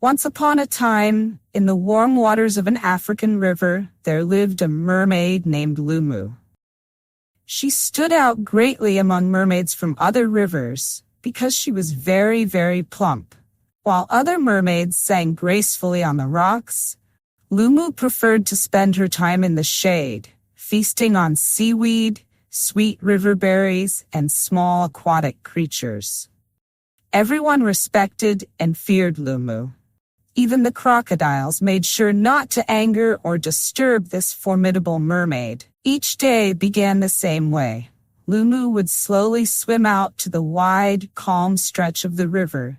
Once upon a time, in the warm waters of an African river, there lived a mermaid named Lumu. She stood out greatly among mermaids from other rivers because she was very, very plump. While other mermaids sang gracefully on the rocks, Lumu preferred to spend her time in the shade, feasting on seaweed, sweet river berries, and small aquatic creatures. Everyone respected and feared Lumu. Even the crocodiles made sure not to anger or disturb this formidable mermaid. Each day began the same way. Lumu would slowly swim out to the wide, calm stretch of the river,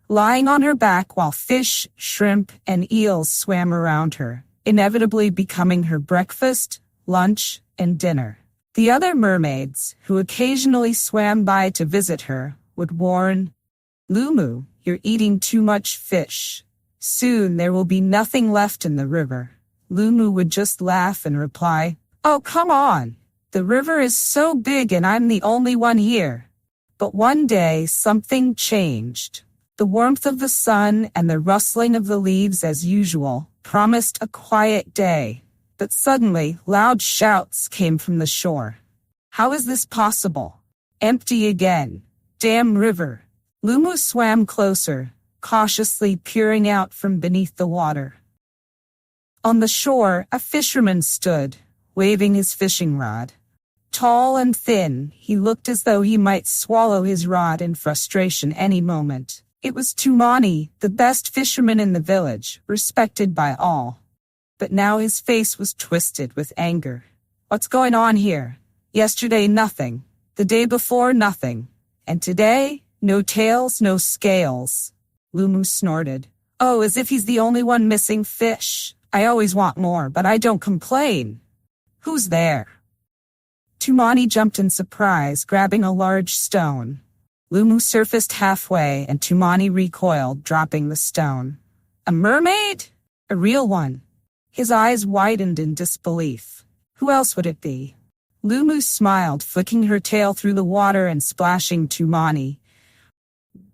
lying on her back while fish, shrimp, and eels swam around her, inevitably becoming her breakfast, lunch, and dinner. The other mermaids, who occasionally swam by to visit her, would warn, "Lumu, you're eating too much fish. Soon there will be nothing left in the river." Lumu would just laugh and reply, "Oh, come on. The river is so big and I'm the only one here." But one day something changed. The warmth of the sun and the rustling of the leaves as usual promised a quiet day. But suddenly loud shouts came from the shore. "How is this possible? Empty again. Damn river." Lumu swam closer, cautiously peering out from beneath the water. On the shore, a fisherman stood, waving his fishing rod. Tall and thin, he looked as though he might swallow his rod in frustration any moment. It was Tumani, the best fisherman in the village, respected by all. But now his face was twisted with anger. "What's going on here? Yesterday, nothing. The day before, nothing. And today, no tails, no scales." Lumu snorted. "Oh, as if he's the only one missing fish. I always want more, but I don't complain. Who's there?" Tumani jumped in surprise, grabbing a large stone. Lumu surfaced halfway, and Tumani recoiled, dropping the stone. "A mermaid? A real one?" His eyes widened in disbelief. Who else would it be? Lumu smiled, flicking her tail through the water and splashing Tumani.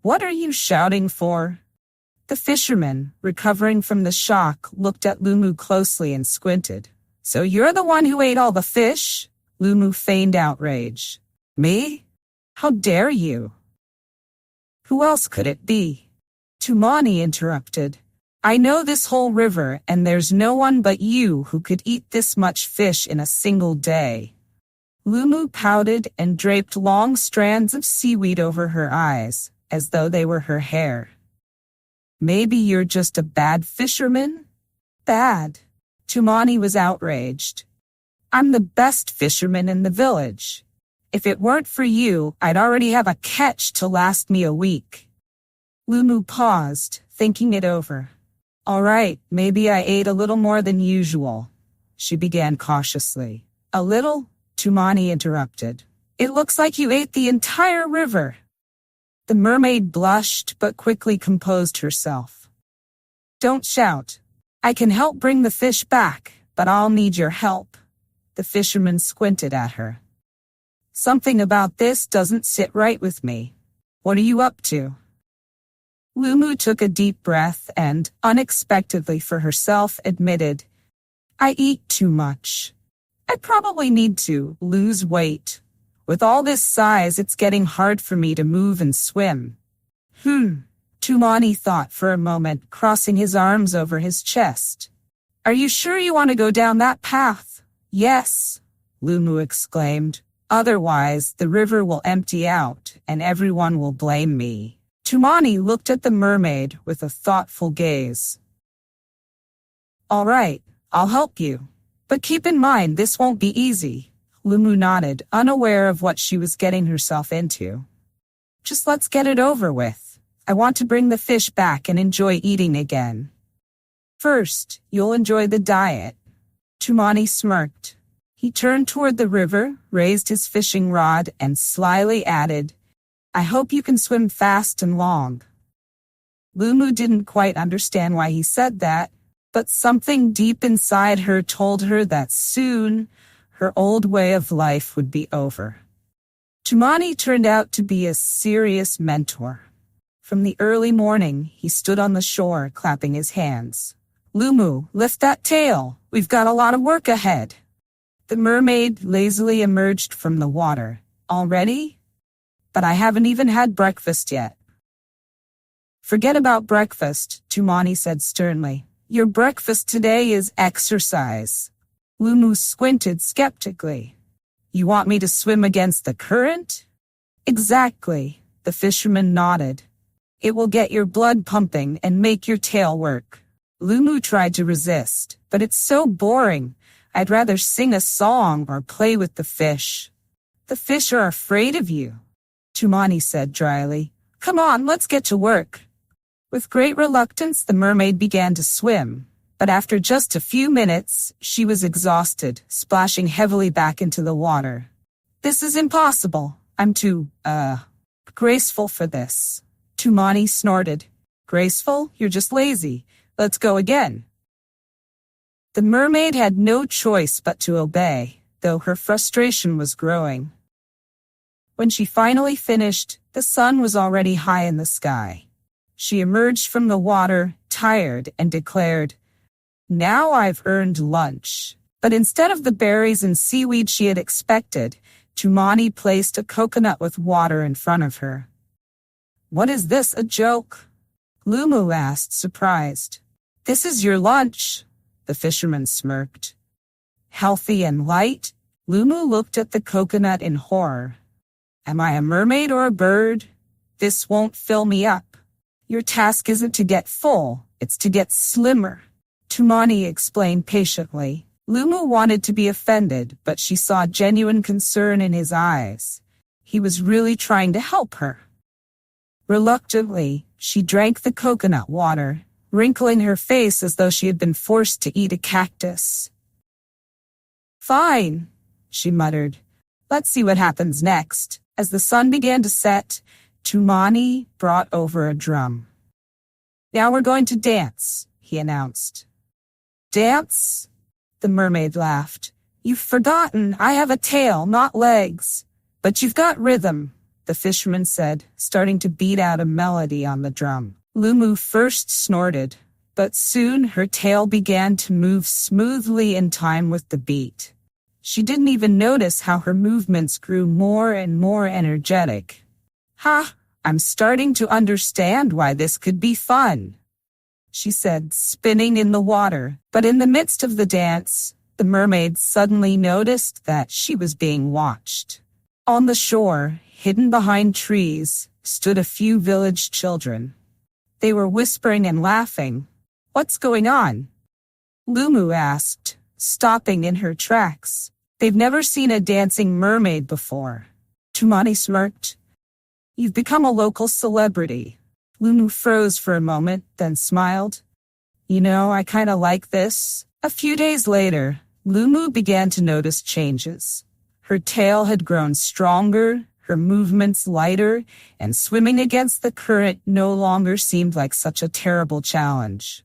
"What are you shouting for?" The fisherman, recovering from the shock, looked at Lumu closely and squinted. "So you're the one who ate all the fish?" Lumu feigned outrage. "Me? How dare you?" "Who else could it be?" Tumani interrupted. "I know this whole river, and there's no one but you who could eat this much fish in a single day." Lumu pouted and draped long strands of seaweed over her eyes, as though they were her hair. "Maybe you're just a bad fisherman?" "Bad?" Tumani was outraged. "I'm the best fisherman in the village. If it weren't for you, I'd already have a catch to last me a week." Lumu paused, thinking it over. "All right, maybe I ate a little more than usual," she began cautiously. "A little?" Tumani interrupted. "It looks like you ate the entire river." The mermaid blushed but quickly composed herself. "Don't shout. I can help bring the fish back, but I'll need your help." The fisherman squinted at her. "Something about this doesn't sit right with me. What are you up to?" Lumu took a deep breath and, unexpectedly for herself, admitted, "I eat too much. I probably need to lose weight. With all this size, it's getting hard for me to move and swim." Tumani thought for a moment, crossing his arms over his chest. "Are you sure you want to go down that path?" "Yes," Lumu exclaimed. "Otherwise, the river will empty out, and everyone will blame me." Tumani looked at the mermaid with a thoughtful gaze. "All right, I'll help you. But keep in mind, this won't be easy." Lumu nodded, unaware of what she was getting herself into. "Just let's get it over with. I want to bring the fish back and enjoy eating again." "First, you'll enjoy the diet." Tumani smirked. He turned toward the river, raised his fishing rod, and slyly added, "I hope you can swim fast and long." Lumu didn't quite understand why he said that, but something deep inside her told her that soon her old way of life would be over. Tumani turned out to be a serious mentor. From the early morning, he stood on the shore, clapping his hands. Lumu, lift that tail. We've got a lot of work ahead. The mermaid lazily emerged from the water. Already? But I haven't even had breakfast yet. Forget about breakfast, Tumani said sternly. Your breakfast today is exercise. Lumu squinted skeptically. You want me to swim against the current? Exactly, the fisherman nodded. It will get your blood pumping and make your tail work. Lumu tried to resist, but it's so boring. I'd rather sing a song or play with the fish. The fish are afraid of you, Tumani said dryly. Come on, let's get to work. With great reluctance, the mermaid began to swim, but after just a few minutes, she was exhausted, splashing heavily back into the water. This is impossible. I'm too, graceful for this. Tumani snorted. Graceful? You're just lazy. Let's go again. The mermaid had no choice but to obey, though her frustration was growing. When she finally finished, the sun was already high in the sky. She emerged from the water, tired, and declared, Now I've earned lunch. But instead of the berries and seaweed she had expected, Tumani placed a coconut with water in front of her. What is this, a joke? Lumu asked, surprised. This is your lunch, the fisherman smirked. Healthy and light? Lumu looked at the coconut in horror. Am I a mermaid or a bird? This won't fill me up. Your task isn't to get full, it's to get slimmer. Tumani explained patiently. Lumu wanted to be offended, but she saw genuine concern in his eyes. He was really trying to help her. Reluctantly, she drank the coconut water, wrinkling her face as though she had been forced to eat a cactus. Fine, she muttered. Let's see what happens next. As the sun began to set, Tumani brought over a drum. Now we're going to dance, he announced. Dance? The mermaid laughed. You've forgotten I have a tail, not legs. But you've got rhythm, the fisherman said, starting to beat out a melody on the drum. Lumu first snorted, but soon her tail began to move smoothly in time with the beat. She didn't even notice how her movements grew more and more energetic. Ha! I'm starting to understand why this could be fun, she said, spinning in the water. But in the midst of the dance, the mermaid suddenly noticed that she was being watched. On the shore, hidden behind trees, stood a few village children. They were whispering and laughing. What's going on? Lumu asked, stopping in her tracks. They've never seen a dancing mermaid before. Tumani smirked. You've become a local celebrity. Lumu froze for a moment, then smiled. You know, I kinda like this. A few days later, Lumu began to notice changes. Her tail had grown stronger, her movements lighter, and swimming against the current no longer seemed like such a terrible challenge.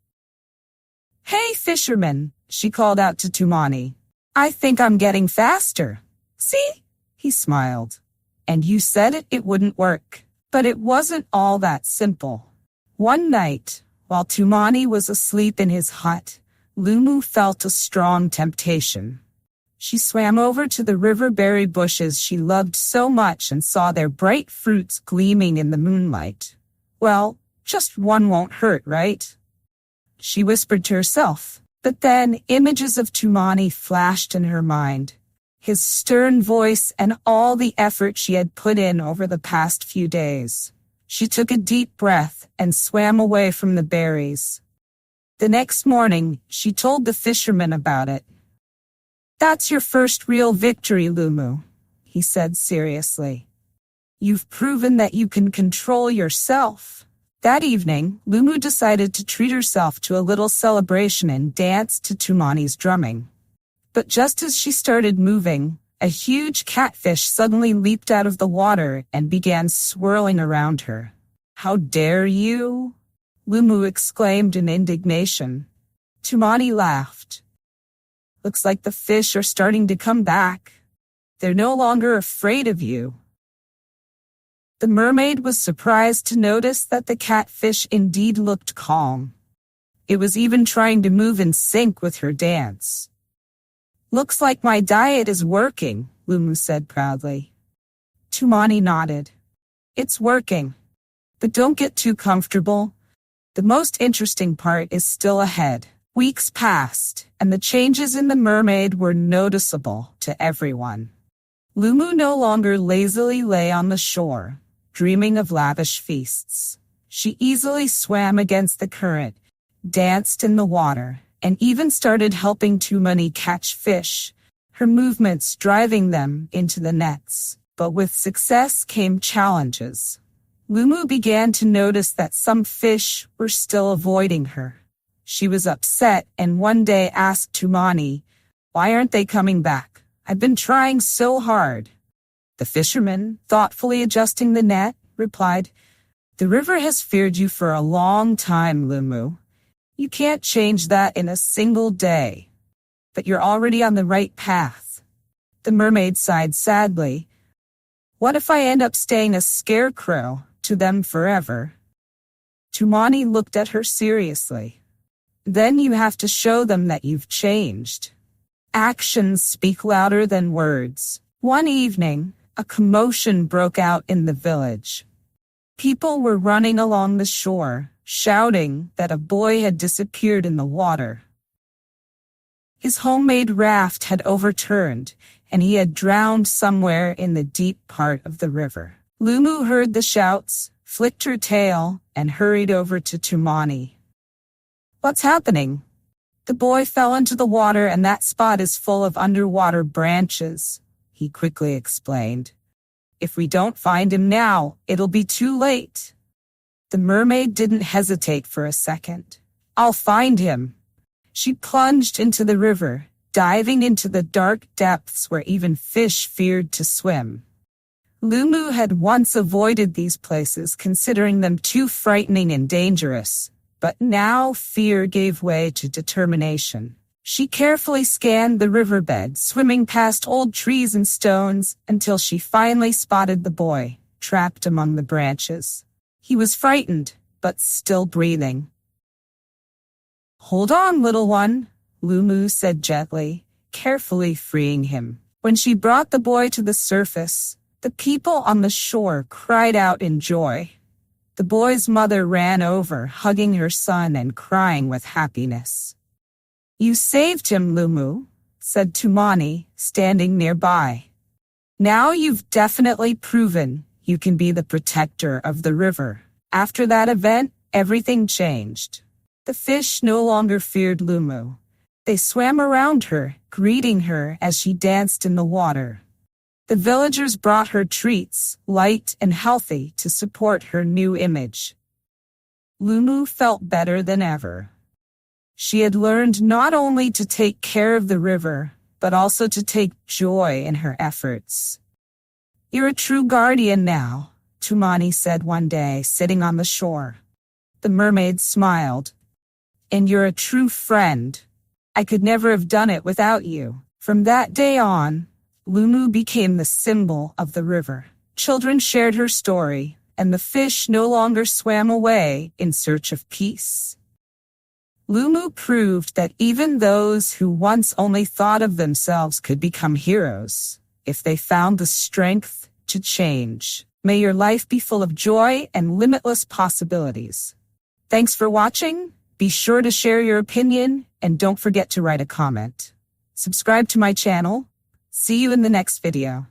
Hey, fisherman, she called out to Tumani. I think I'm getting faster. See? He smiled. And you said it wouldn't work. But it wasn't all that simple. One night, while Tumani was asleep in his hut, Lumu felt a strong temptation. She swam over to the riverberry bushes she loved so much and saw their bright fruits gleaming in the moonlight. Well, just one won't hurt, right? She whispered to herself. But then images of Tumani flashed in her mind. His stern voice and all the effort she had put in over the past few days. She took a deep breath and swam away from the berries. The next morning, she told the fisherman about it. That's your first real victory, Lumu, he said seriously. You've proven that you can control yourself. That evening, Lumu decided to treat herself to a little celebration and dance to Tumani's drumming. But just as she started moving, a huge catfish suddenly leaped out of the water and began swirling around her. How dare you? Lumu exclaimed in indignation. Tumani laughed. Looks like the fish are starting to come back. They're no longer afraid of you. The mermaid was surprised to notice that the catfish indeed looked calm. It was even trying to move in sync with her dance. "Looks like my diet is working," Lumu said proudly. Tumani nodded. "It's working. But don't get too comfortable. The most interesting part is still ahead." Weeks passed, and the changes in the mermaid were noticeable to everyone. Lumu no longer lazily lay on the shore, dreaming of lavish feasts. She easily swam against the current, danced in the water, and even started helping Tumani catch fish, her movements driving them into the nets. But with success came challenges. Lumu began to notice that some fish were still avoiding her. She was upset and one day asked Tumani, "Why aren't they coming back? I've been trying so hard." The fisherman, thoughtfully adjusting the net, replied, "The river has feared you for a long time, Lumu. You can't change that in a single day. But you're already on the right path." The mermaid sighed sadly. "What if I end up staying a scarecrow to them forever?" Tumani looked at her seriously. "Then you have to show them that you've changed. Actions speak louder than words." One evening, a commotion broke out in the village. People were running along the shore, shouting that a boy had disappeared in the water. His homemade raft had overturned, and he had drowned somewhere in the deep part of the river. Lumu heard the shouts, flicked her tail, and hurried over to Tumani. "What's happening?" "The boy fell into the water and that spot is full of underwater branches," he quickly explained. "If we don't find him now, it'll be too late." The mermaid didn't hesitate for a second. "I'll find him." She plunged into the river, diving into the dark depths where even fish feared to swim. Lumu had once avoided these places, considering them too frightening and dangerous. But now fear gave way to determination. She carefully scanned the riverbed, swimming past old trees and stones until she finally spotted the boy, trapped among the branches. He was frightened, but still breathing. "Hold on, little one," Lumu said gently, carefully freeing him. When she brought the boy to the surface, the people on the shore cried out in joy. The boy's mother ran over, hugging her son and crying with happiness. "You saved him, Lumu," said Tumani, standing nearby. "Now you've definitely proven you can be the protector of the river." After that event, everything changed. The fish no longer feared Lumu. They swam around her, greeting her as she danced in the water. The villagers brought her treats, light and healthy, to support her new image. Lumu felt better than ever. She had learned not only to take care of the river, but also to take joy in her efforts. "You're a true guardian now," Tumani said one day, sitting on the shore. The mermaid smiled. "And you're a true friend. I could never have done it without you." From that day on, Lumu became the symbol of the river. Children shared her story, and the fish no longer swam away in search of peace. Lumu proved that even those who once only thought of themselves could become heroes, if they found the strength to change. May your life be full of joy and limitless possibilities. Thanks for watching. Be sure to share your opinion, and don't forget to write a comment. Subscribe to my channel. See you in the next video.